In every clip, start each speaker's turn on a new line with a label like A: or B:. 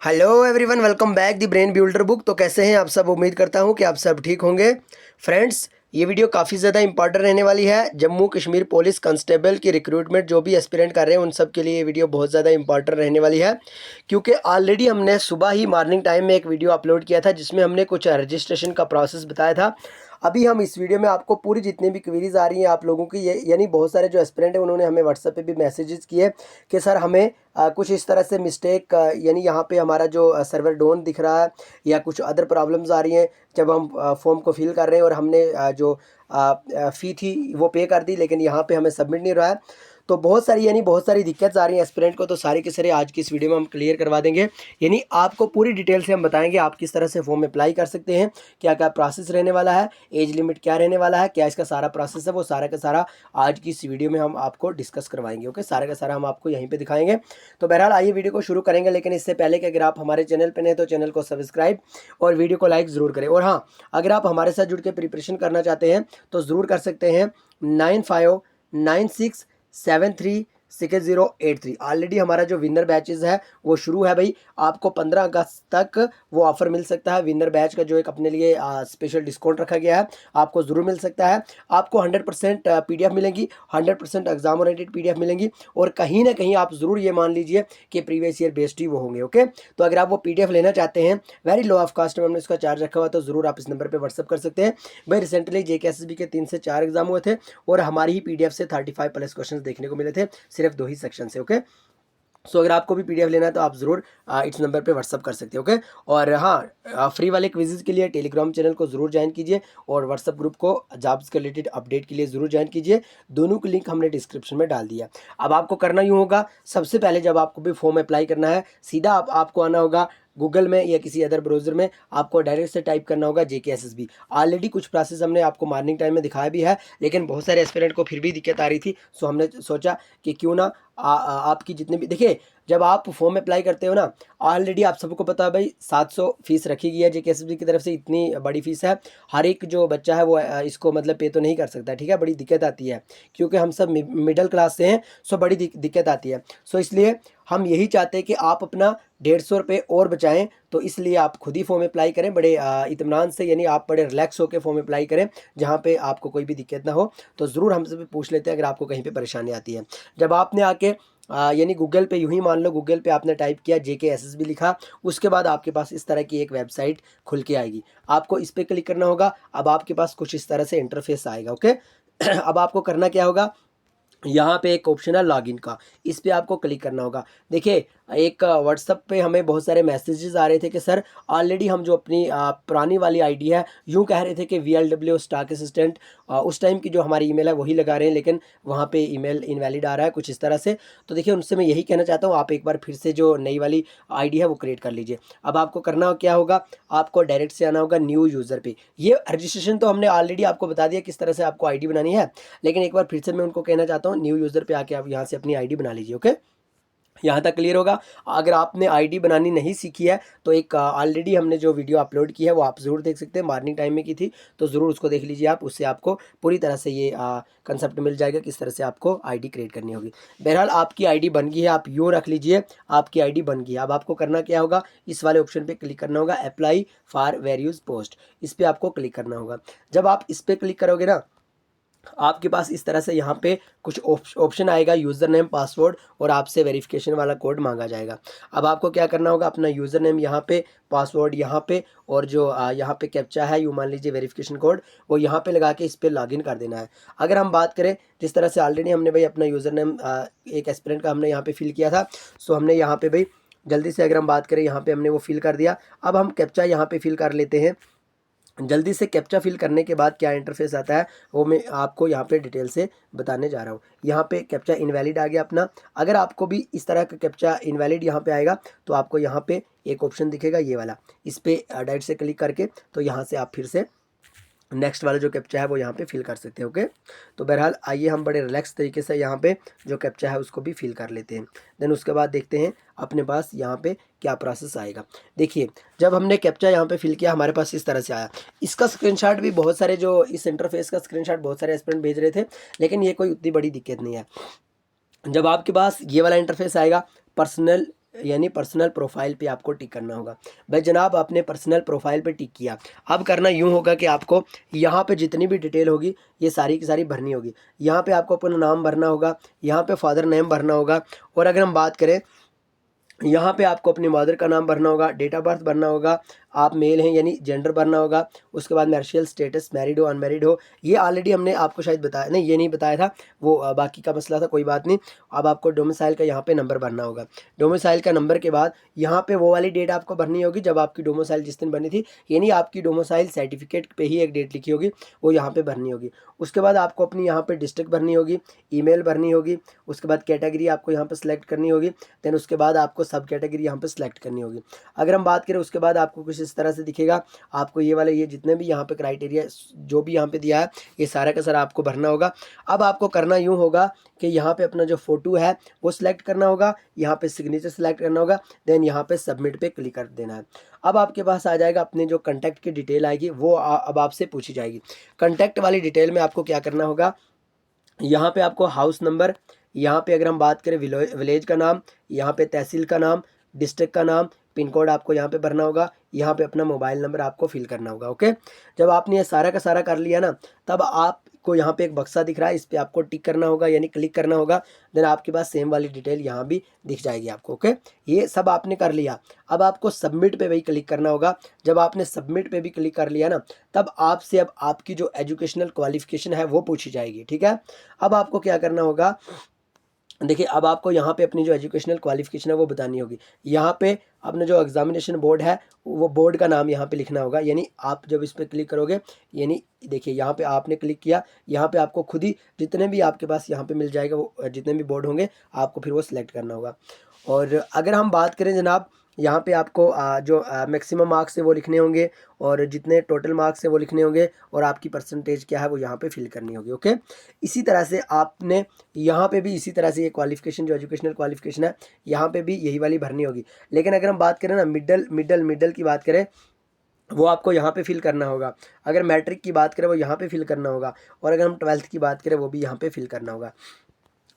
A: Hello everyone, welcome back the brain builder book. तो कैसे हैं आप सब? उम्मीद करता हूं कि आप सब ठीक होंगे। फ्रेंड्स, ये वीडियो काफ़ी ज़्यादा इंपॉर्टेंट रहने वाली है। जम्मू कश्मीर पुलिस कांस्टेबल की रिक्रूटमेंट जो भी एस्पिरेंट कर रहे हैं उन सब के लिए ये वीडियो बहुत ज़्यादा इंपॉर्टेंट रहने वाली है, क्योंकि ऑलरेडी हमने सुबह ही मॉर्निंग टाइम में एक वीडियो अपलोड किया था जिसमें हमने कुछ रजिस्ट्रेशन का प्रोसेस बताया था। अभी हम इस वीडियो में आपको पूरी जितनी भी क्वेरीज आ रही हैं आप लोगों की, ये यानी बहुत सारे जो एस्पिरेंट हैं उन्होंने हमें व्हाट्सएप पे भी मैसेजेस किए कि सर हमें कुछ इस तरह से मिस्टेक, यानी यहाँ पे हमारा जो सर्वर डाउन दिख रहा है या कुछ अदर प्रॉब्लम्स आ रही हैं जब हम फॉर्म को फिल कर रहे हैं और हमने जो फ़ी थी वो पे कर दी, लेकिन यहाँ पे हमें सबमिट नहीं रहा है। तो बहुत सारी यानी बहुत सारी दिक्कत आ रही हैं एस्पिरेंट को, तो सारी के सारे आज की इस वीडियो में हम क्लियर करवा देंगे। यानी आपको पूरी डिटेल से हम बताएंगे आप किस तरह से फॉर्म अप्लाई कर सकते हैं, क्या क्या प्रोसेस रहने वाला है, एज लिमिट क्या रहने वाला है, क्या इसका सारा प्रोसेस है, वो सारा का सारा आज की इस वीडियो में हम आपको डिस्कस करवाएंगे। ओके, सारा का सारा हम आपको यहीं पे दिखाएंगे। तो बहरहाल आइए वीडियो को शुरू करेंगे, लेकिन इससे पहले कि अगर आप हमारे चैनल पर हैं तो चैनल को सब्सक्राइब और वीडियो को लाइक ज़रूर करें। और हाँ, अगर आप हमारे साथ जुड़ के प्रिपरेशन करना चाहते हैं तो ज़रूर कर सकते हैं। 9596736083 ऑलरेडी हमारा जो विनर बैचेस है वो शुरू है भाई। आपको 15 अगस्त तक वो ऑफर मिल सकता है। विनर बैच का जो एक अपने लिए स्पेशल डिस्काउंट रखा गया है, आपको ज़रूर मिल सकता है। आपको 100% PDF मिलेंगी, 100% एग्जाम ओरिएंटेड PDF मिलेंगी, और कहीं ना कहीं आप ज़रूर ये मान लीजिए कि प्रीवियस ईयर बेस्ड ही वो होंगे। ओके, तो अगर आप वो PDF लेना चाहते हैं वेरी लो ऑफ कास्ट में हमने इसका चार्ज रखा हुआ, तो ज़रूर आप इस नंबर पर व्हाट्सअप कर सकते हैं। भाई रिसेंटली JKSSB के 3 से 4 एग्जाम हुए थे और हमारी ही PDF से 35+ क्वेश्चन देखने को मिले थे, सिर्फ 2 ही सेक्शन से। ओके, सो अगर आपको भी PDF लेना है तो आप ज़रूर इस नंबर पे व्हाट्सअप कर सकते हो। ओके, और हाँ, फ्री वाले क्विज़ के लिए टेलीग्राम चैनल को ज़रूर ज्वाइन कीजिए और व्हाट्सअप ग्रुप को जॉब्स के रिलेटेड अपडेट के लिए ज़रूर ज्वाइन कीजिए। दोनों की लिंक हमने डिस्क्रिप्शन में डाल दिया। अब आपको करना यूँ होगा, सबसे पहले जब आपको भी फॉर्म अप्लाई करना है, सीधा आपको आना होगा गूगल में या किसी अदर ब्राउज़र में, आपको डायरेक्ट से टाइप करना होगा JKSSB। ऑलरेडी कुछ प्रोसेस हमने आपको मॉर्निंग टाइम में दिखाया भी है, लेकिन बहुत सारे एस्पिरेंट को फिर भी दिक्कत आ रही थी, सो हमने सोचा कि क्यों ना आपकी जितने भी, देखिए जब आप फॉर्म अप्लाई करते हो ना, ऑलरेडी आप सबको पता है भाई 700 फीस रखी गई है JKSSB की तरफ से। इतनी बड़ी फीस है, हर एक जो बच्चा है वो इसको मतलब पे तो नहीं कर सकता। ठीक है, बड़ी दिक्कत आती है क्योंकि हम सब मिडिल क्लास से हैं, सो बड़ी दिक्कत आती है। सो इसलिए हम यही चाहते हैं कि आप अपना 150 रुपये और बचाएं, तो इसलिए आप खुद ही फॉर्म अप्लाई करें बड़े इत्मीनान से, यानी आप बड़े रिलैक्स होकर फॉर्म अप्लाई करें जहाँ पे आपको कोई भी दिक्कत ना हो। तो ज़रूर हमसे भी पूछ लेते हैं अगर आपको कहीं पे परेशानी आती है। जब आपने आके यानी गूगल पे, यूं ही मान लो गूगल पे आपने टाइप किया JKSSB लिखा, उसके बाद आपके पास इस तरह की एक वेबसाइट खुल के आएगी। आपको इस पर क्लिक करना होगा। अब आपके पास कुछ इस तरह से इंटरफेस आएगा। ओके अब आपको करना क्या होगा, यहाँ पे एक ऑप्शन है लॉगिन का, इस पे आपको क्लिक करना होगा। देखिए एक व्हाट्सअप पे हमें बहुत सारे मैसेजेस आ रहे थे कि सर ऑलरेडी हम जो अपनी पुरानी वाली आईडी है, यूँ कह रहे थे कि VLW स्टॉक असिस्टेंट उस टाइम की जो हमारी ईमेल है वही लगा रहे हैं, लेकिन वहाँ पे ईमेल इनवैलिड आ रहा है कुछ इस तरह से। तो देखिए उनसे मैं यही कहना चाहता हूँ, आप एक बार फिर से जो नई वाली आईडी है वो क्रिएट कर लीजिए। अब आपको करना क्या होगा, आपको डायरेक्ट से आना होगा न्यू यूज़र पे। ये रजिस्ट्रेशन तो हमने ऑलरेडी आपको बता दिया किस तरह से आपको आईडी बनानी है, लेकिन एक बार फिर से मैं उनको कहना चाहता हूँ, न्यू यूज़र पे आके आप यहाँ से अपनी आईडी बना लीजिए। ओके, यहाँ तक क्लियर होगा। अगर आपने आईडी बनानी नहीं सीखी है तो एक ऑलरेडी हमने जो वीडियो अपलोड की है वो आप ज़रूर देख सकते हैं, मॉर्निंग टाइम में की थी, तो ज़रूर उसको देख लीजिए आप। उससे आपको पूरी तरह से ये कंसेप्ट मिल जाएगा किस तरह से आपको आईडी क्रिएट करनी होगी। बहरहाल आपकी आईडी बन गई है, आप यूँ रख लीजिए, आपकी आईडी बन गई है। अब आपको करना क्या होगा, इस वाले ऑप्शन पर क्लिक करना होगा, अप्लाई फॉर वेरियस पोस्ट, इस पर आपको क्लिक करना होगा। जब आप इस पर क्लिक करोगे ना, आपके पास इस तरह से यहाँ पे कुछ ऑप्शन आएगा, यूज़र नेम, पासवर्ड, और आपसे वेरिफिकेशन वाला कोड मांगा जाएगा। अब आपको क्या करना होगा, अपना यूज़र नेम यहाँ पे, पासवर्ड यहाँ पे, और जो यहाँ पे कैप्चा है, यू मान लीजिए वेरिफिकेशन कोड, वो यहाँ पे लगा के इस पर लॉगिन कर देना है। अगर हम बात करें जिस तरह से ऑलरेडी हमने भाई अपना यूज़र नेम एक एस्पिरेंट का हमने यहाँ पे फिल किया था, सो हमने यहाँ पे भाई जल्दी से अगर हम बात करें यहाँ पे हमने वो फिल कर दिया। अब हम कैप्चा यहाँ पे फिल कर लेते हैं। जल्दी से कैप्चा फिल करने के बाद क्या इंटरफेस आता है वो मैं आपको यहाँ पे डिटेल से बताने जा रहा हूँ। यहाँ पे कैप्चा इनवैलिड आ गया अपना। अगर आपको भी इस तरह का कैप्चा इनवैलिड यहाँ पे आएगा तो आपको यहाँ पे एक ऑप्शन दिखेगा ये वाला, इस पर डायरेक्ट से क्लिक करके तो यहाँ से आप फिर से नेक्स्ट वाला जो कैप्चा है वो यहाँ पे फिल कर सकते हैं। ओके, तो बहरहाल आइए हम बड़े रिलैक्स तरीके से यहाँ पे जो कैप्चा है उसको भी फिल कर लेते हैं। देन उसके बाद देखते हैं अपने पास यहाँ पे क्या प्रोसेस आएगा। देखिए जब हमने कैप्चा यहाँ पे फिल किया हमारे पास इस तरह से आया। इसका स्क्रीनशॉट भी बहुत सारे, जो इस इंटरफेस का स्क्रीनशॉट बहुत सारे एस्पिरेंट भेज रहे थे, लेकिन ये कोई उतनी बड़ी दिक्कत नहीं है। जब आपके पास ये वाला इंटरफेस आएगा, पर्सनल यानी पर्सनल प्रोफाइल पे आपको टिक करना होगा। भाई जनाब आपने पर्सनल प्रोफाइल पे टिक किया, अब करना यूँ होगा कि आपको यहाँ पे जितनी भी डिटेल होगी ये सारी की सारी भरनी होगी। यहाँ पे आपको अपना नाम भरना होगा, यहाँ पे फादर नेम भरना होगा, और अगर हम बात करें यहाँ पे आपको अपनी मदर का नाम भरना होगा, डेट ऑफ बर्थ भरना होगा, आप मेल हैं यानी जेंडर भरना होगा, उसके बाद मैरिटल स्टेटस मैरिड हो अनमैरिड हो, ये ऑलरेडी हमने आपको शायद बताया नहीं, ये नहीं बताया था, वो बाकी का मसला था, कोई बात नहीं। अब आपको डोमिसाइल का यहाँ पे नंबर भरना होगा। डोमिसाइल का नंबर के बाद यहाँ पे वो वाली डेट आपको भरनी होगी जब आपकी डोमिसाइल जिस दिन बनी थी, यानी आपकी डोमिसाइल सर्टिफिकेट पे ही एक डेट लिखी होगी, वो यहाँ पे भरनी होगी। उसके बाद आपको अपनी यहाँ पे डिस्ट्रिक्ट भरनी होगी, ईमेल भरनी होगी, उसके बाद कैटेगरी आपको यहाँ पे सेलेक्ट करनी होगी, देन उसके बाद आपको सब कैटेगरी यहाँ पे सेलेक्ट करनी होगी। अगर हम बात करें उसके बाद आपको कुछ इस तरह से दिखेगा, आपको ये वाले ये जितने भी यहाँ पे क्राइटेरिया जो भी यहाँ पे दिया है ये सारा का सारा आपको भरना होगा। अब आपको करना यूँ होगा कि यहाँ पे अपना जो फ़ोटो है वो सिलेक्ट करना होगा, यहाँ पे सिग्नेचर सेलेक्ट करना होगा, देन यहाँ पे सबमिट पे क्लिक कर देना है। अब आपके पास आ जाएगा अपने जो कॉन्टैक्ट की डिटेल आएगी वो अब आपसे पूछी जाएगी। कॉन्टैक्ट वाली डिटेल में आपको क्या करना होगा, यहाँ पे आपको हाउस नंबर, यहाँ पे अगर हम बात करें विलेज का नाम, यहाँ पे तहसील का नाम, डिस्ट्रिक्ट का नाम, पिन कोड आपको यहाँ पे भरना होगा, यहाँ पे अपना मोबाइल नंबर आपको फिल करना होगा। ओके, जब आपने ये सारा का सारा कर लिया ना, तब आपको यहाँ पे एक बक्सा दिख रहा है, इस पर आपको टिक करना होगा यानी क्लिक करना होगा, देन आपके पास सेम वाली डिटेल यहाँ भी दिख जाएगी आपको। ओके, ये सब आपने कर लिया, अब आपको सबमिट पे भी क्लिक करना होगा। जब आपने सबमिट पे भी क्लिक कर लिया ना, तब आपसे अब आपकी जो एजुकेशनल क्वालिफिकेशन है वो पूछी जाएगी। ठीक है, अब आपको क्या करना होगा, देखिए अब आपको यहाँ पे अपनी जो एजुकेशनल क्वालिफिकेशन है वो बतानी होगी। यहाँ पे अपना जो एग्जामिनेशन बोर्ड है वो बोर्ड का नाम यहाँ पे लिखना होगा, यानी आप जब इस पर क्लिक करोगे, यानी देखिए यहाँ पे आपने क्लिक किया, यहाँ पे आपको खुद ही जितने भी आपके पास यहाँ पे मिल जाएगा वो जितने भी बोर्ड होंगे आपको फिर वो सिलेक्ट करना होगा। और अगर हम बात करें जनाब, यहाँ पे आपको जो मैक्सिमम मार्क्स है वो लिखने होंगे, और जितने टोटल मार्क्स है वो लिखने होंगे, और आपकी परसेंटेज क्या है वो यहाँ पे फिल करनी होगी। ओके, इसी तरह से आपने यहाँ पे भी इसी तरह से ये क्वालिफिकेशन जो एजुकेशनल क्वालिफिकेशन है यहाँ पे भी यही वाली भरनी होगी। लेकिन अगर हम बात करें ना मिडल की बात करें, वो आपको यहाँ पे फिल करना होगा। अगर मैट्रिक की बात करें वो यहाँ पे फिल करना होगा, और अगर हम 12th की बात करें वो भी यहाँ पे फिल करना होगा।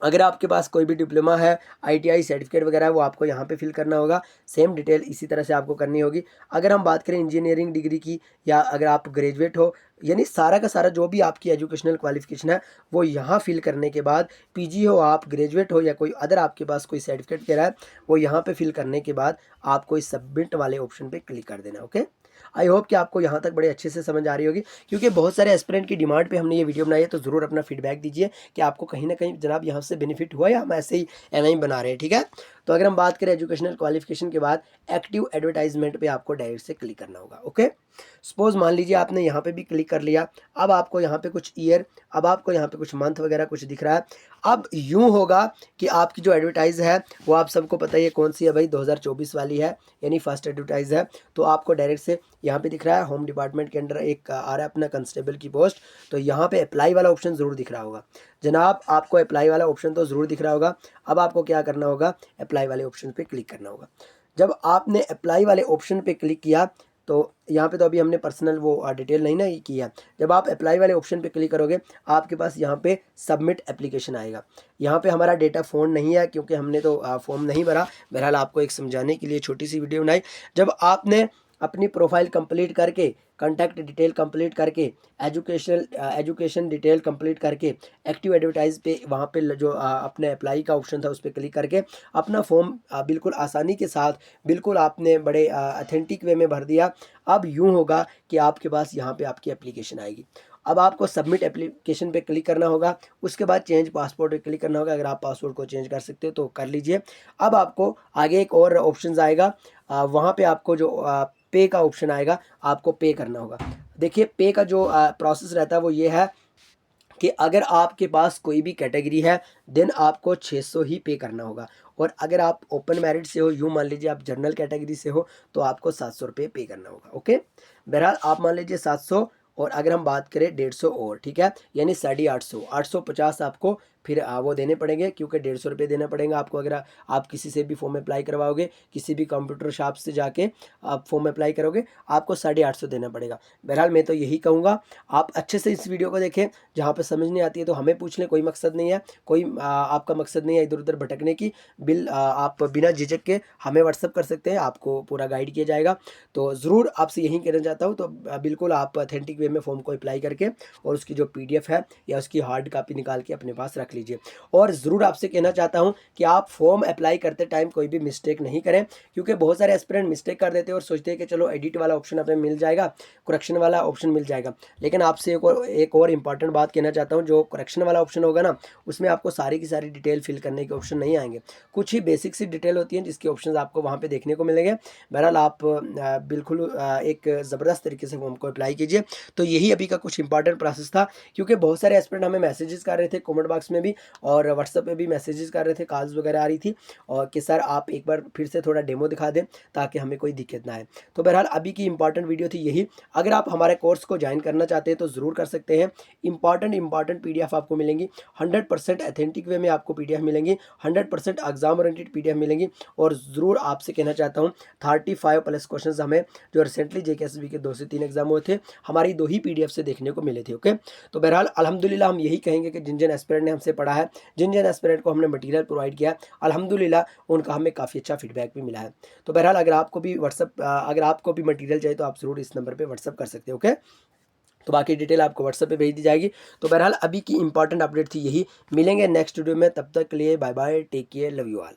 A: अगर आपके पास कोई भी डिप्लोमा है, आईटीआई सर्टिफिकेट वगैरह है, वो आपको यहाँ पे फिल करना होगा। सेम डिटेल इसी तरह से आपको करनी होगी। अगर हम बात करें इंजीनियरिंग डिग्री की, या अगर आप ग्रेजुएट हो, यानी सारा का सारा जो भी आपकी एजुकेशनल क्वालिफिकेशन है वो यहाँ फिल करने के बाद, पीजी हो आप, ग्रेजुएट हो, या कोई अदर आपके पास कोई सर्टिफिकेट कह रहा है, वो यहाँ पे फिल करने के बाद आपको इस सबमिट वाले ऑप्शन पे क्लिक कर देना। ओके, आई होप कि आपको यहाँ तक बड़े अच्छे से समझ आ रही होगी, क्योंकि बहुत सारे एस्पिरेंट की डिमांड पे हमने ये वीडियो बनाई है। तो ज़रूर अपना फीडबैक दीजिए कि आपको कहीं ना कहीं जनाब यहाँ से बेनिफिट हुआ, या हम ऐसे ही एम बना रहे हैं। ठीक है, तो अगर हम बात करें एजुकेशनल क्वालिफिकेशन के बाद, एक्टिव एडवर्टाइजमेंट पे आपको डायरेक्ट से क्लिक करना होगा। ओके, सपोज मान लीजिए आपने यहाँ पे भी क्लिक कर लिया, अब आपको यहाँ पे कुछ ईयर, अब आपको यहाँ पे कुछ मंथ वगैरह कुछ दिख रहा है। अब यूँ होगा कि आपकी जो एडवर्टाइज है वो आप सबको पता ही है कौन सी है भाई, 2024 वाली है, यानी फर्स्ट एडवर्टाइज है। तो आपको डायरेक्ट से यहाँ पे दिख रहा है होम डिपार्टमेंट के अंडर एक आ रहा है अपना कंस्टेबल की पोस्ट, तो यहाँ पे अप्लाई वाला ऑप्शन ज़रूर दिख रहा होगा जनाब, आपको अप्लाई वाला ऑप्शन तो ज़रूर दिख रहा होगा। अब आपको क्या करना होगा, अप्लाई वाले ऑप्शन पे क्लिक करना होगा। जब आपने अप्लाई वाले ऑप्शन पे क्लिक किया, तो यहाँ पे तो अभी हमने पर्सनल वो डिटेल नहीं ना किया। जब आप अप्लाई वाले ऑप्शन पे क्लिक करोगे, आपके पास यहाँ पे सबमिट एप्लीकेशन आएगा। यहाँ पे हमारा डेटा फ़ोन नहीं है क्योंकि हमने तो फॉर्म नहीं भरा। बहरहाल आपको एक समझाने के लिए छोटी सी वीडियो बनाई। जब आपने अपनी प्रोफाइल कंप्लीट करके, कॉन्टैक्ट डिटेल कंप्लीट करके, एजुकेशन डिटेल कंप्लीट करके, एक्टिव एडवर्टाइज पे वहाँ पे जो अपने अप्लाई का ऑप्शन था उस पर क्लिक करके अपना फॉर्म बिल्कुल आसानी के साथ, बिल्कुल आपने बड़े अथेंटिक वे में भर दिया। अब यूँ होगा कि आपके पास यहाँ पे आपकी एप्लीकेशन आएगी। अब आपको सबमिट एप्लीकेशन पे क्लिक करना होगा, उसके बाद चेंज पासपोर्ट पे क्लिक करना होगा। अगर आप पासपोर्ट को चेंज कर सकते हो तो कर लीजिए। अब आपको आगे एक और ऑप्शन आएगा, वहाँ पे आपको जो पे का ऑप्शन आएगा, आपको पे करना होगा। देखिए पे का जो प्रोसेस रहता है वो ये है कि अगर आपके पास कोई भी कैटेगरी है, देन आपको 600 ही पे करना होगा, और अगर आप ओपन मेरिट से हो, यूँ मान लीजिए आप जनरल कैटेगरी से हो, तो आपको 700 रुपये पे करना होगा। ओके, बहरहाल आप मान लीजिए 700, और अगर हम बात करें 150 और, ठीक है, यानी 850 850 आपको फिर वो देने पड़ेंगे, क्योंकि 150 रुपये देना पड़ेगा आपको अगर आप किसी से भी फॉर्म अप्लाई करवाओगे, किसी भी कंप्यूटर शॉप से जाके आप फॉर्म अप्लाई करोगे, आपको 850 देना पड़ेगा। बहरहाल मैं तो यही कहूँगा, आप अच्छे से इस वीडियो को देखें, जहाँ पे समझ नहीं आती है तो हमें पूछ लें, कोई मकसद नहीं है, कोई आपका मकसद नहीं है इधर उधर भटकने की। आप बिना झिझक के हमें व्हाट्सअप कर सकते हैं, आपको पूरा गाइड किया जाएगा। तो ज़रूर आपसे यही कहना चाहता हूँ, तो बिल्कुल आप ऑथेंटिक वे में फॉर्म को अप्लाई करके और उसकी जो PDF है या उसकी हार्ड कॉपी निकाल के अपने पास रख लीजिए। और ज़रूर आपसे कहना चाहता हूँ कि आप फॉर्म अप्लाई करते टाइम कोई भी मिस्टेक नहीं करें, क्योंकि बहुत सारे एस्पिरेंट मिस्टेक कर देते हैं और सोचते हैं कि चलो एडिट वाला ऑप्शन हमें मिल जाएगा, करेक्शन वाला ऑप्शन मिल जाएगा। लेकिन आपसे एक और इम्पॉर्टेंट बात कहना चाहता हूँ, जो करेक्शन वाला ऑप्शन होगा ना, उसमें आपको सारी की सारी डिटेल फिल करने के ऑप्शन नहीं आएंगे, कुछ ही बेसिक सी डिटेल होती हैं जिसके ऑप्शन आपको वहाँ पे देखने को मिलेंगे। बहरहाल आप बिल्कुल एक ज़बरदस्त तरीके से फॉर्म को अप्लाई कीजिए। तो यही अभी का कुछ इंपॉर्टेंट प्रोसेस था, क्योंकि बहुत सारे एस्पिरेंट हमें मैसेजेस कर रहे थे कमेंट बॉक्स में भी और व्हाट्सएप पे भी मैसेजेस कर रहे थे, कॉल्स वगैरह आ रही थी, और कि सर आप एक बार फिर से थोड़ा डेमो दिखा दें ताकि हमें कोई दिक्कत ना आए। तो बहरहाल अभी की इंपॉर्टेंट वीडियो थी यही। अगर आप हमारे कोर्स को ज्वाइन करना चाहते हैं तो ज़रूर कर सकते हैं। इंपॉर्टेंट PDF आपको मिलेंगी, 100% अथेंटिक वे में आपको PDF मिलेंगी, 100% एग्जाम ओरिएंटेड PDF मिलेंगी। और ज़रूर आपसे कहना चाहता हूँ, 35+ क्वेश्चंस हमें जो रिसेंटली JKSB के 2 से 3 एग्जाम हुए थे, हमारी 2 ही PDF से देखने को मिले थे। ओके, तो बहरहाल अल्हम्दुलिल्लाह हम यही कहेंगे कि जिन जिन एस्पिरेंट ने हमसे पढ़ा है, जिन जिन एस्पिरेंट को हमने मटेरियल प्रोवाइड किया, अल्हम्दुलिल्लाह उनका हमें काफ़ी अच्छा फीडबैक भी मिला है। तो बहरहाल अगर आपको भी मटेरियल चाहिए तो आप ज़रूर इस नंबर पे व्हाट्सअप कर सकते हो। ओके, तो बाकी डिटेल आपको व्हाट्सएप पे भेज दी जाएगी। तो बहरहाल अभी की इंपॉर्टेंट अपडेट थी यही। मिलेंगे नेक्स्ट वीडियो में, तब तक के लिए bye bye, take care, love you all.